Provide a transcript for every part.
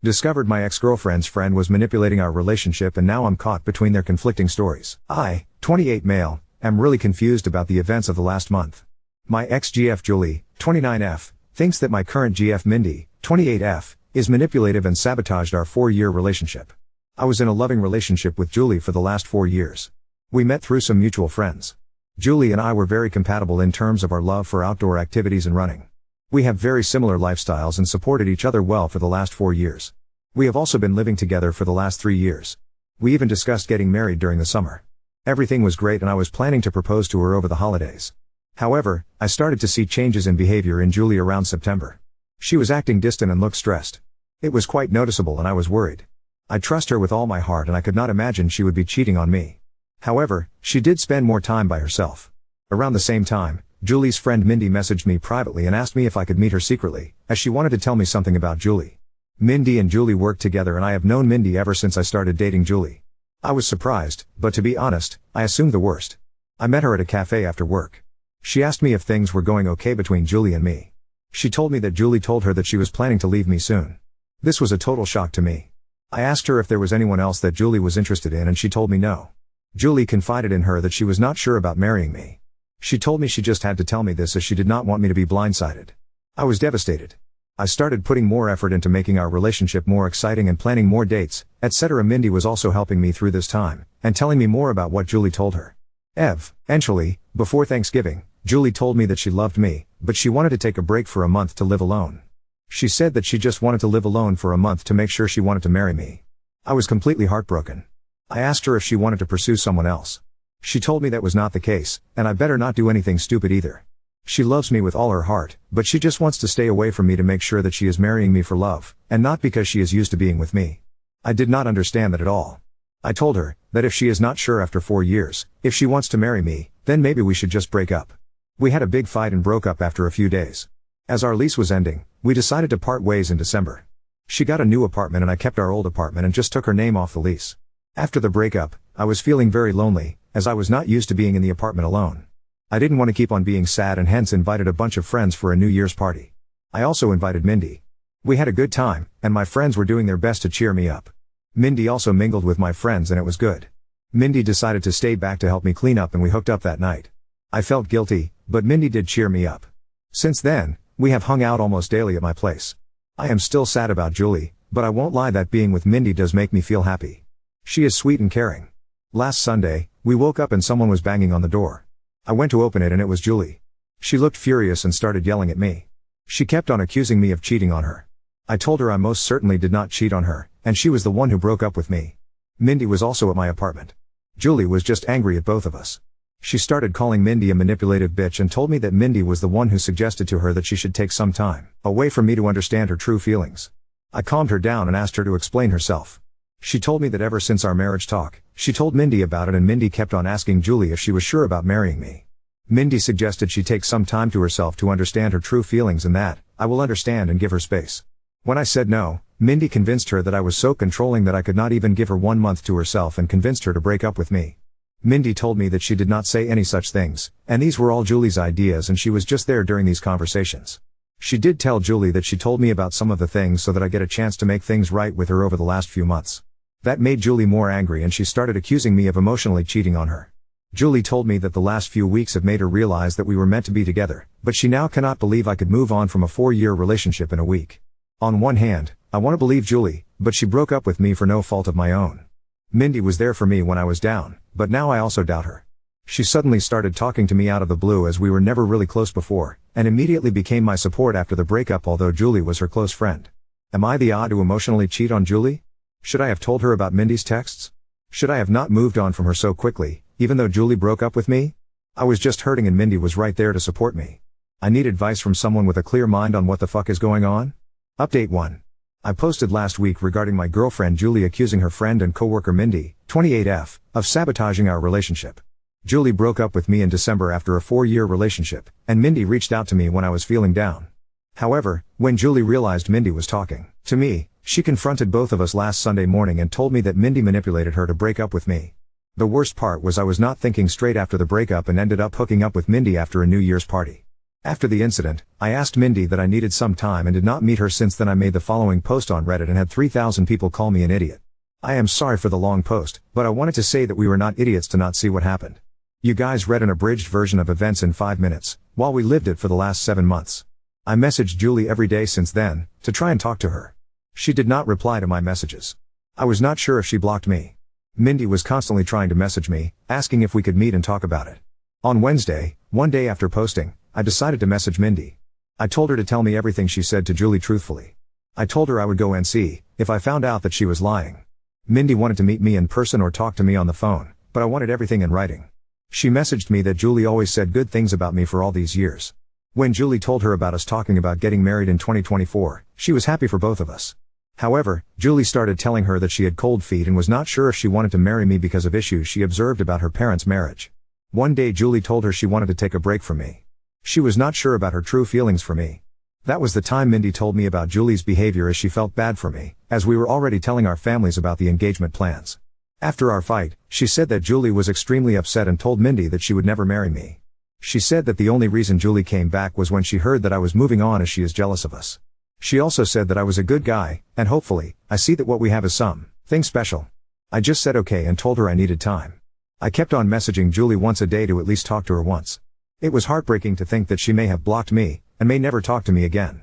Discovered my ex-girlfriend's friend was manipulating our relationship and now I'm caught between their conflicting stories. I, 28 male, am really confused about the events of the last month. My ex-GF Julie, 29F, thinks that my current GF Mindy, 28F, is manipulative and sabotaged our 4-year relationship. I was in a loving relationship with Julie for the last 4 years. We met through some mutual friends. Julie and I were very compatible in terms of our love for outdoor activities and running. We have very similar lifestyles and supported each other well for the last 4 years. We have also been living together for the last 3 years. We even discussed getting married during the summer. Everything was great and I was planning to propose to her over the holidays. However, I started to see changes in behavior in Julie around September. She was acting distant and looked stressed. It was quite noticeable and I was worried. I trust her with all my heart and I could not imagine she would be cheating on me. However, she did spend more time by herself. Around the same time, Julie's friend Mindy messaged me privately and asked me if I could meet her secretly, as she wanted to tell me something about Julie. Mindy and Julie work together and I have known Mindy ever since I started dating Julie. I was surprised, but to be honest, I assumed the worst. I met her at a cafe after work. She asked me if things were going okay between Julie and me. She told me that Julie told her that she was planning to leave me soon. This was a total shock to me. I asked her if there was anyone else that Julie was interested in and she told me no. Julie confided in her that she was not sure about marrying me. She told me she just had to tell me this as she did not want me to be blindsided. I was devastated. I started putting more effort into making our relationship more exciting and planning more dates, etc. Mindy was also helping me through this time, and telling me more about what Julie told her. Eventually, before Thanksgiving, Julie told me that she loved me, but she wanted to take a break for a month to live alone. She said that she just wanted to live alone for a month to make sure she wanted to marry me. I was completely heartbroken. I asked her if she wanted to pursue someone else. She told me that was not the case, and I better not do anything stupid either. She loves me with all her heart, but she just wants to stay away from me to make sure that she is marrying me for love, and not because she is used to being with me. I did not understand that at all. I told her that if she is not sure after 4 years, if she wants to marry me, then maybe we should just break up. We had a big fight and broke up after a few days. As our lease was ending, we decided to part ways in December. She got a new apartment and I kept our old apartment and just took her name off the lease. After the breakup, I was feeling very lonely, as I was not used to being in the apartment alone. I didn't want to keep on being sad and hence invited a bunch of friends for a New Year's party. I also invited Mindy. We had a good time, and my friends were doing their best to cheer me up. Mindy also mingled with my friends and it was good. Mindy decided to stay back to help me clean up and we hooked up that night. I felt guilty, but Mindy did cheer me up. Since then, we have hung out almost daily at my place. I am still sad about Julie, but I won't lie that being with Mindy does make me feel happy. She is sweet and caring. Last Sunday, we woke up and someone was banging on the door. I went to open it and it was Julie. She looked furious and started yelling at me. She kept on accusing me of cheating on her. I told her I most certainly did not cheat on her, and she was the one who broke up with me. Mindy was also at my apartment. Julie was just angry at both of us. She started calling Mindy a manipulative bitch and told me that Mindy was the one who suggested to her that she should take some time away from me to understand her true feelings. I calmed her down and asked her to explain herself. She told me that ever since our marriage talk, she told Mindy about it and Mindy kept on asking Julie if she was sure about marrying me. Mindy suggested she take some time to herself to understand her true feelings and that I will understand and give her space. When I said no, Mindy convinced her that I was so controlling that I could not even give her 1 month to herself and convinced her to break up with me. Mindy told me that she did not say any such things, and these were all Julie's ideas and she was just there during these conversations. She did tell Julie that she told me about some of the things so that I get a chance to make things right with her over the last few months. That made Julie more angry and she started accusing me of emotionally cheating on her. Julie told me that the last few weeks have made her realize that we were meant to be together, but she now cannot believe I could move on from a 4-year relationship in a week. On one hand, I want to believe Julie, but she broke up with me for no fault of my own. Mindy was there for me when I was down, but now I also doubt her. She suddenly started talking to me out of the blue as we were never really close before, and immediately became my support after the breakup although Julie was her close friend. Am I the odd to emotionally cheat on Julie? Should I have told her about Mindy's texts? Should I have not moved on from her so quickly, even though Julie broke up with me? I was just hurting and Mindy was right there to support me. I need advice from someone with a clear mind on what the fuck is going on. Update 1. I posted last week regarding my girlfriend Julie accusing her friend and coworker Mindy, 28F, of sabotaging our relationship. Julie broke up with me in December after a 4-year relationship, and Mindy reached out to me when I was feeling down. However, when Julie realized Mindy was talking to me, she confronted both of us last Sunday morning and told me that Mindy manipulated her to break up with me. The worst part was I was not thinking straight after the breakup and ended up hooking up with Mindy after a New Year's party. After the incident, I asked Mindy that I needed some time and did not meet her. Since then I made the following post on Reddit and had 3,000 people call me an idiot. I am sorry for the long post, but I wanted to say that we were not idiots to not see what happened. You guys read an abridged version of events in 5 minutes, while we lived it for the last 7 months. I messaged Julie every day since then, to try and talk to her. She did not reply to my messages. I was not sure if she blocked me. Mindy was constantly trying to message me, asking if we could meet and talk about it. On Wednesday, one day after posting, I decided to message Mindy. I told her to tell me everything she said to Julie truthfully. I told her I would go and see if I found out that she was lying. Mindy wanted to meet me in person or talk to me on the phone, but I wanted everything in writing. She messaged me that Julie always said good things about me for all these years. When Julie told her about us talking about getting married in 2024, she was happy for both of us. However, Julie started telling her that she had cold feet and was not sure if she wanted to marry me because of issues she observed about her parents' marriage. One day Julie told her she wanted to take a break from me. She was not sure about her true feelings for me. That was the time Mindy told me about Julie's behavior, as she felt bad for me, as we were already telling our families about the engagement plans. After our fight, she said that Julie was extremely upset and told Mindy that she would never marry me. She said that the only reason Julie came back was when she heard that I was moving on, as she is jealous of us. She also said that I was a good guy, and hopefully, I see that what we have is something special. I just said okay and told her I needed time. I kept on messaging Julie once a day to at least talk to her once. It was heartbreaking to think that she may have blocked me, and may never talk to me again.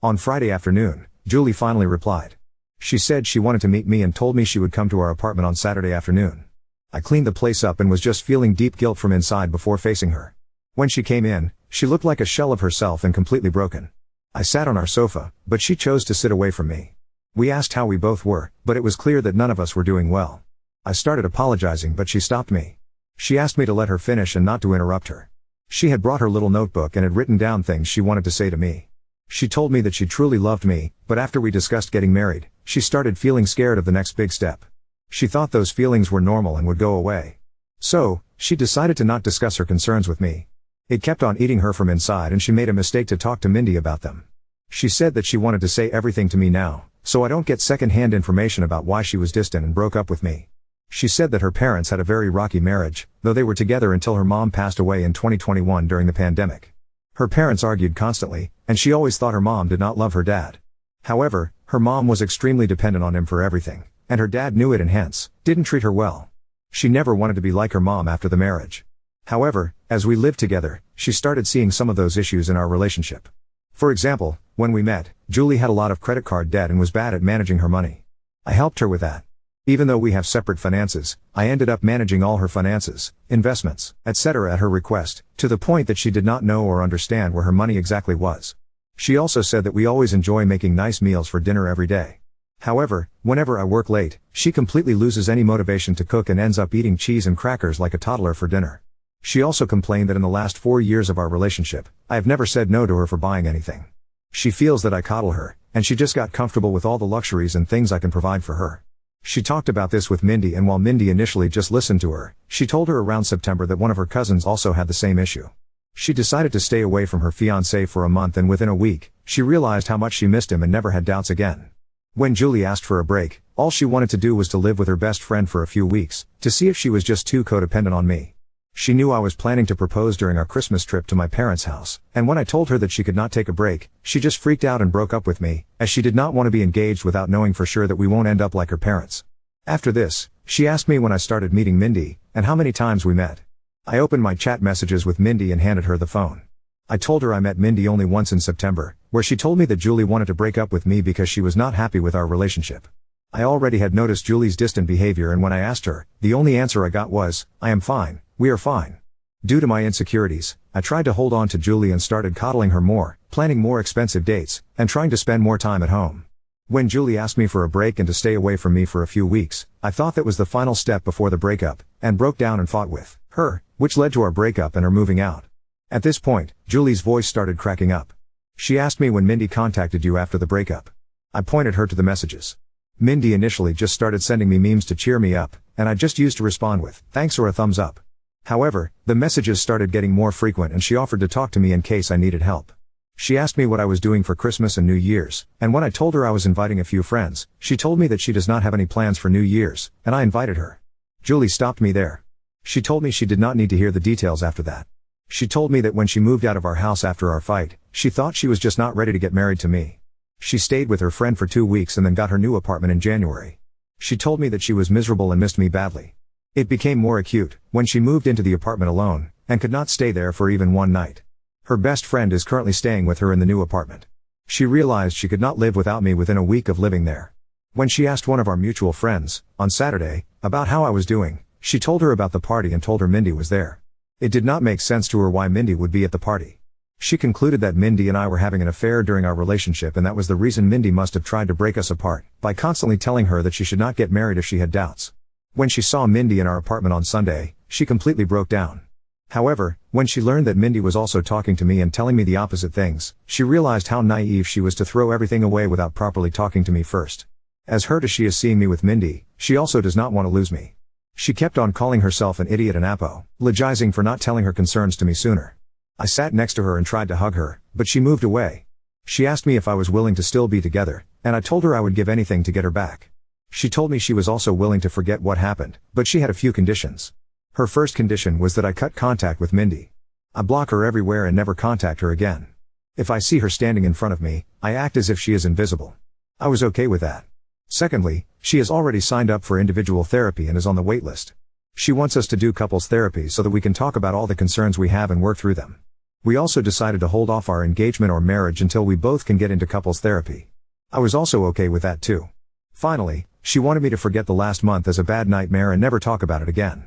On Friday afternoon, Julie finally replied. She said she wanted to meet me and told me she would come to our apartment on Saturday afternoon. I cleaned the place up and was just feeling deep guilt from inside before facing her. When she came in, she looked like a shell of herself and completely broken. I sat on our sofa, but she chose to sit away from me. We asked how we both were, but it was clear that none of us were doing well. I started apologizing, but she stopped me. She asked me to let her finish and not to interrupt her. She had brought her little notebook and had written down things she wanted to say to me. She told me that she truly loved me, but after we discussed getting married, she started feeling scared of the next big step. She thought those feelings were normal and would go away. So, she decided to not discuss her concerns with me. It kept on eating her from inside, and she made a mistake to talk to Mindy about them. She said that she wanted to say everything to me now, so I don't get second-hand information about why she was distant and broke up with me. She said that her parents had a very rocky marriage, though they were together until her mom passed away in 2021 during the pandemic. Her parents argued constantly, and she always thought her mom did not love her dad. However, her mom was extremely dependent on him for everything, and her dad knew it and hence, didn't treat her well. She never wanted to be like her mom after the marriage. However, as we lived together, she started seeing some of those issues in our relationship. For example, when we met, Julie had a lot of credit card debt and was bad at managing her money. I helped her with that. Even though we have separate finances, I ended up managing all her finances, investments, etc. at her request, to the point that she did not know or understand where her money exactly was. She also said that we always enjoy making nice meals for dinner every day. However, whenever I work late, she completely loses any motivation to cook and ends up eating cheese and crackers like a toddler for dinner. She also complained that in the last 4 years of our relationship, I have never said no to her for buying anything. She feels that I coddle her, and she just got comfortable with all the luxuries and things I can provide for her. She talked about this with Mindy, and while Mindy initially just listened to her, she told her around September that one of her cousins also had the same issue. She decided to stay away from her fiancé for a month, and within a week, she realized how much she missed him and never had doubts again. When Julie asked for a break, all she wanted to do was to live with her best friend for a few weeks, to see if she was just too codependent on me. She knew I was planning to propose during our Christmas trip to my parents' house, and when I told her that she could not take a break, she just freaked out and broke up with me, as she did not want to be engaged without knowing for sure that we won't end up like her parents. After this, she asked me when I started meeting Mindy, and how many times we met. I opened my chat messages with Mindy and handed her the phone. I told her I met Mindy only once in September, where she told me that Julie wanted to break up with me because she was not happy with our relationship. I already had noticed Julie's distant behavior, and when I asked her, the only answer I got was, "I am fine, we are fine." Due to my insecurities, I tried to hold on to Julie and started coddling her more, planning more expensive dates, and trying to spend more time at home. When Julie asked me for a break and to stay away from me for a few weeks, I thought that was the final step before the breakup, and broke down and fought with her, which led to our breakup and her moving out. At this point, Julie's voice started cracking up. She asked me when Mindy contacted you after the breakup. I pointed her to the messages. Mindy initially just started sending me memes to cheer me up, and I just used to respond with thanks or a thumbs up. However, the messages started getting more frequent, and she offered to talk to me in case I needed help. She asked me what I was doing for Christmas and New Year's, and when I told her I was inviting a few friends, she told me that she does not have any plans for New Year's, and I invited her. Julie stopped me there. She told me she did not need to hear the details after that. She told me that when she moved out of our house after our fight, she thought she was just not ready to get married to me. She stayed with her friend for 2 weeks and then got her new apartment in January. She told me that she was miserable and missed me badly. It became more acute when she moved into the apartment alone, and could not stay there for even one night. Her best friend is currently staying with her in the new apartment. She realized she could not live without me within a week of living there. When she asked one of our mutual friends, on Saturday, about how I was doing, she told her about the party and told her Mindy was there. It did not make sense to her why Mindy would be at the party. She concluded that Mindy and I were having an affair during our relationship, and that was the reason Mindy must have tried to break us apart, by constantly telling her that she should not get married if she had doubts. When she saw Mindy in our apartment on Sunday, she completely broke down. However, when she learned that Mindy was also talking to me and telling me the opposite things, she realized how naive she was to throw everything away without properly talking to me first. As hurt as she is seeing me with Mindy, she also does not want to lose me. She kept on calling herself an idiot and apologizing for not telling her concerns to me sooner. I sat next to her and tried to hug her, but she moved away. She asked me if I was willing to still be together, and I told her I would give anything to get her back. She told me she was also willing to forget what happened, but she had a few conditions. Her first condition was that I cut contact with Mindy. I block her everywhere and never contact her again. If I see her standing in front of me, I act as if she is invisible. I was okay with that. Secondly, she has already signed up for individual therapy and is on the wait list. She wants us to do couples therapy so that we can talk about all the concerns we have and work through them. We also decided to hold off our engagement or marriage until we both can get into couples therapy. I was also okay with that too. Finally, she wanted me to forget the last month as a bad nightmare and never talk about it again.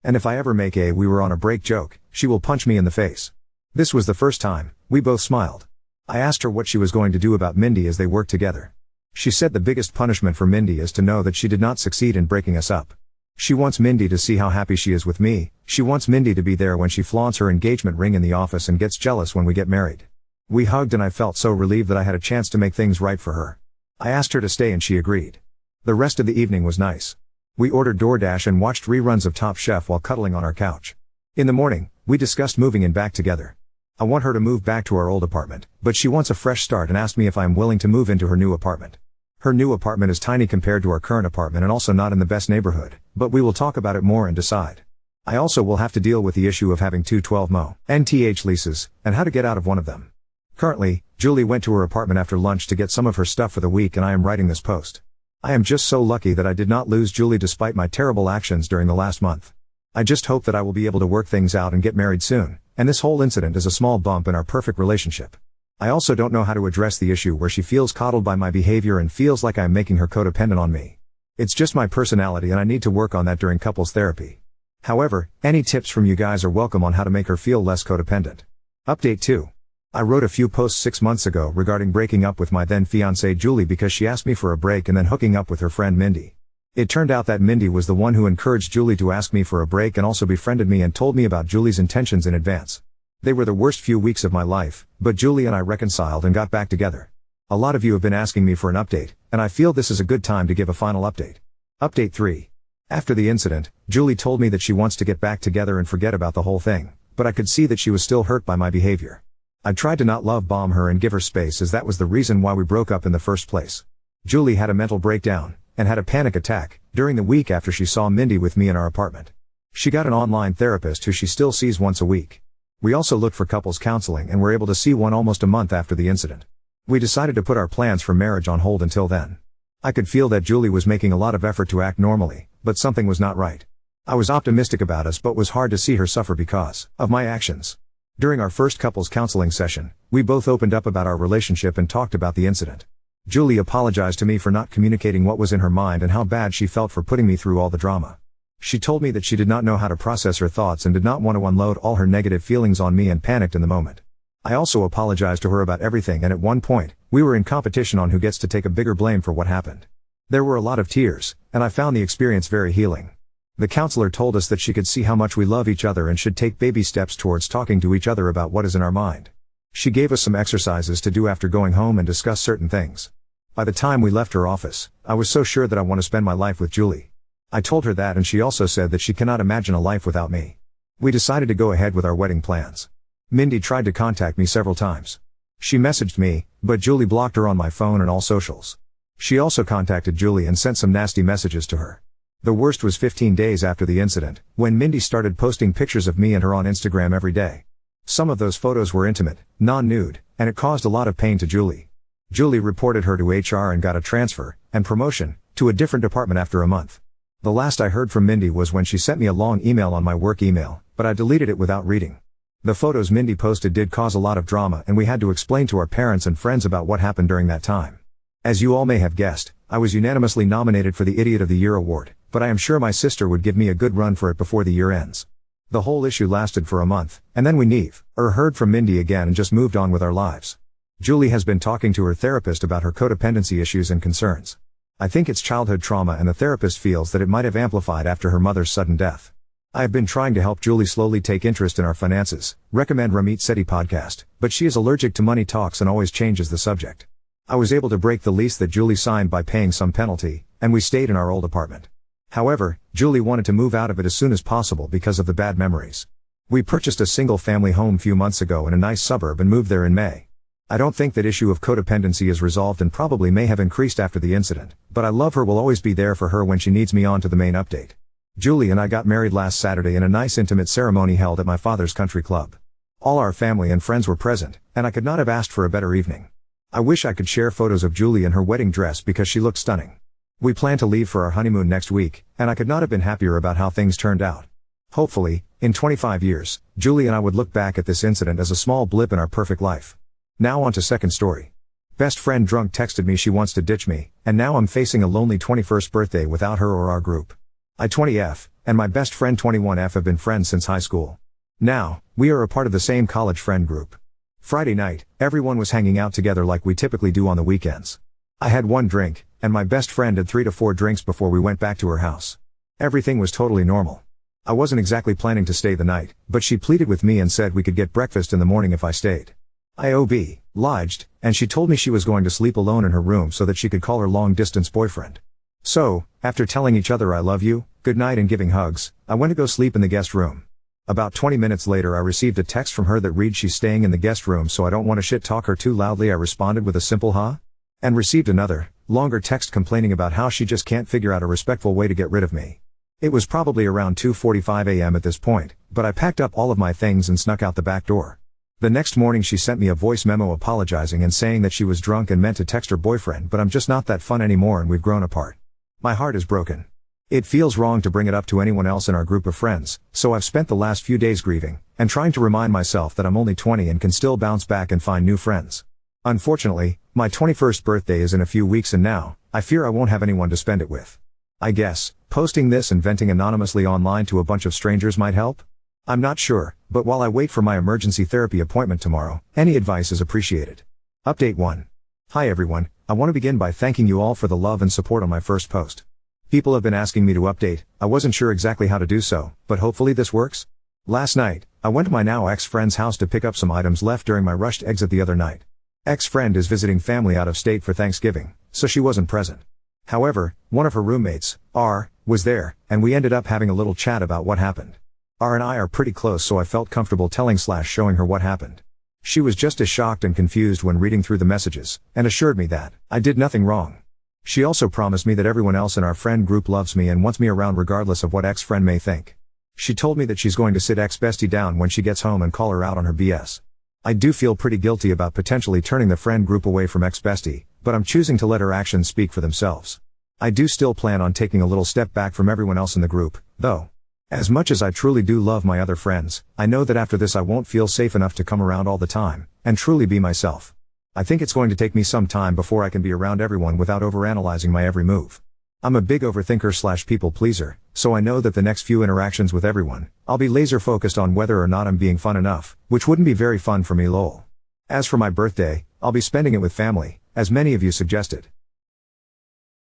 And if I ever make a "we were on a break" joke, she will punch me in the face. This was the first time we both smiled. I asked her what she was going to do about Mindy as they worked together. She said the biggest punishment for Mindy is to know that she did not succeed in breaking us up. She wants Mindy to see how happy she is with me. She wants Mindy to be there when she flaunts her engagement ring in the office and gets jealous when we get married. We hugged and I felt so relieved that I had a chance to make things right for her. I asked her to stay and she agreed. The rest of the evening was nice. We ordered DoorDash and watched reruns of Top Chef while cuddling on our couch. In the morning, we discussed moving in back together. I want her to move back to our old apartment, but she wants a fresh start and asked me if I am willing to move into her new apartment. Her new apartment is tiny compared to our current apartment and also not in the best neighborhood, but we will talk about it more and decide. I also will have to deal with the issue of having two 12-month leases, and how to get out of one of them. Currently, Julie went to her apartment after lunch to get some of her stuff for the week and I am writing this post. I am just so lucky that I did not lose Julie despite my terrible actions during the last month. I just hope that I will be able to work things out and get married soon, and this whole incident is a small bump in our perfect relationship. I also don't know how to address the issue where she feels coddled by my behavior and feels like I am making her codependent on me. It's just my personality and I need to work on that during couples therapy. However, any tips from you guys are welcome on how to make her feel less codependent. Update 2. I wrote a few posts 6 months ago regarding breaking up with my then fiancée Julie because she asked me for a break and then hooking up with her friend Mindy. It turned out that Mindy was the one who encouraged Julie to ask me for a break and also befriended me and told me about Julie's intentions in advance. They were the worst few weeks of my life, but Julie and I reconciled and got back together. A lot of you have been asking me for an update, and I feel this is a good time to give a final update. Update 3. After the incident, Julie told me that she wants to get back together and forget about the whole thing, but I could see that she was still hurt by my behavior. I tried to not love bomb her and give her space as that was the reason why we broke up in the first place. Julie had a mental breakdown, and had a panic attack, during the week after she saw Mindy with me in our apartment. She got an online therapist who she still sees once a week. We also looked for couples counseling and were able to see one almost a month after the incident. We decided to put our plans for marriage on hold until then. I could feel that Julie was making a lot of effort to act normally, but something was not right. I was optimistic about us but was hard to see her suffer because of my actions. During our first couples counseling session, we both opened up about our relationship and talked about the incident. Julie apologized to me for not communicating what was in her mind and how bad she felt for putting me through all the drama. She told me that she did not know how to process her thoughts and did not want to unload all her negative feelings on me and panicked in the moment. I also apologized to her about everything and at one point, we were in competition on who gets to take a bigger blame for what happened. There were a lot of tears, and I found the experience very healing. The counselor told us that she could see how much we love each other and should take baby steps towards talking to each other about what is in our mind. She gave us some exercises to do after going home and discuss certain things. By the time we left her office, I was so sure that I want to spend my life with Julie. I told her that and she also said that she cannot imagine a life without me. We decided to go ahead with our wedding plans. Mindy tried to contact me several times. She messaged me, but Julie blocked her on my phone and all socials. She also contacted Julie and sent some nasty messages to her. The worst was 15 days after the incident, when Mindy started posting pictures of me and her on Instagram every day. Some of those photos were intimate, non-nude, and it caused a lot of pain to Julie. Julie reported her to HR and got a transfer, and promotion, to a different department after a month. The last I heard from Mindy was when she sent me a long email on my work email, but I deleted it without reading. The photos Mindy posted did cause a lot of drama, and we had to explain to our parents and friends about what happened during that time. As you all may have guessed, I was unanimously nominated for the Idiot of the Year award, but I am sure my sister would give me a good run for it before the year ends. The whole issue lasted for a month, and then we heard from Mindy again and just moved on with our lives. Julie has been talking to her therapist about her codependency issues and concerns. I think it's childhood trauma, and the therapist feels that it might have amplified after her mother's sudden death. I have been trying to help Julie slowly take interest in our finances, recommend Ramit Sethi podcast, but she is allergic to money talks and always changes the subject. I was able to break the lease that Julie signed by paying some penalty, and we stayed in our old apartment. However, Julie wanted to move out of it as soon as possible because of the bad memories. We purchased a single-family home few months ago in a nice suburb and moved there in May. I don't think that issue of codependency is resolved and probably may have increased after the incident, but I love her, will always be there for her when she needs me. On to the main update. Julie and I got married last Saturday in a nice intimate ceremony held at my father's country club. All our family and friends were present, and I could not have asked for a better evening. I wish I could share photos of Julie in her wedding dress because she looked stunning. We plan to leave for our honeymoon next week, and I could not have been happier about how things turned out. Hopefully, in 25 years, Julie and I would look back at this incident as a small blip in our perfect life. Now on to second story. Best friend drunk texted me she wants to ditch me, and now I'm facing a lonely 21st birthday without her or our group. I 20F, and my best friend 21F have been friends since high school. Now, we are a part of the same college friend group. Friday night, everyone was hanging out together like we typically do on the weekends. I had one drink, and my best friend had 3 to 4 drinks before we went back to her house. Everything was totally normal. I wasn't exactly planning to stay the night, but she pleaded with me and said we could get breakfast in the morning if I stayed. I obliged, and she told me she was going to sleep alone in her room so that she could call her long-distance boyfriend. So, after telling each other I love you, good night and giving hugs, I went to go sleep in the guest room. About 20 minutes later I received a text from her that read she's staying in the guest room so I don't want to shit talk her too loudly. I responded with a simple huh? And received another, longer text complaining about how she just can't figure out a respectful way to get rid of me. It was probably around 2:45 a.m. at this point, but I packed up all of my things and snuck out the back door. The next morning she sent me a voice memo apologizing and saying that she was drunk and meant to text her boyfriend, but I'm just not that fun anymore and we've grown apart. My heart is broken. It feels wrong to bring it up to anyone else in our group of friends, so I've spent the last few days grieving, and trying to remind myself that I'm only 20 and can still bounce back and find new friends. Unfortunately, my 21st birthday is in a few weeks and now, I fear I won't have anyone to spend it with. I guess, posting this and venting anonymously online to a bunch of strangers might help? I'm not sure, but while I wait for my emergency therapy appointment tomorrow, any advice is appreciated. Update 1. Hi everyone, I want to begin by thanking you all for the love and support on my first post. People have been asking me to update, I wasn't sure exactly how to do so, but hopefully this works. Last night, I went to my now ex-friend's house to pick up some items left during my rushed exit the other night. Ex-friend is visiting family out of state for Thanksgiving, so she wasn't present. However, one of her roommates, R, was there, and we ended up having a little chat about what happened. R and I are pretty close, so I felt comfortable showing her what happened. She was just as shocked and confused when reading through the messages, and assured me that I did nothing wrong. She also promised me that everyone else in our friend group loves me and wants me around regardless of what ex-friend may think. She told me that she's going to sit ex-bestie down when she gets home and call her out on her BS. I do feel pretty guilty about potentially turning the friend group away from ex-bestie, but I'm choosing to let her actions speak for themselves. I do still plan on taking a little step back from everyone else in the group, though. As much as I truly do love my other friends, I know that after this I won't feel safe enough to come around all the time, and truly be myself. I think it's going to take me some time before I can be around everyone without overanalyzing my every move. I'm a big overthinker / people pleaser, so I know that the next few interactions with everyone, I'll be laser focused on whether or not I'm being fun enough, which wouldn't be very fun for me lol. As for my birthday, I'll be spending it with family, as many of you suggested.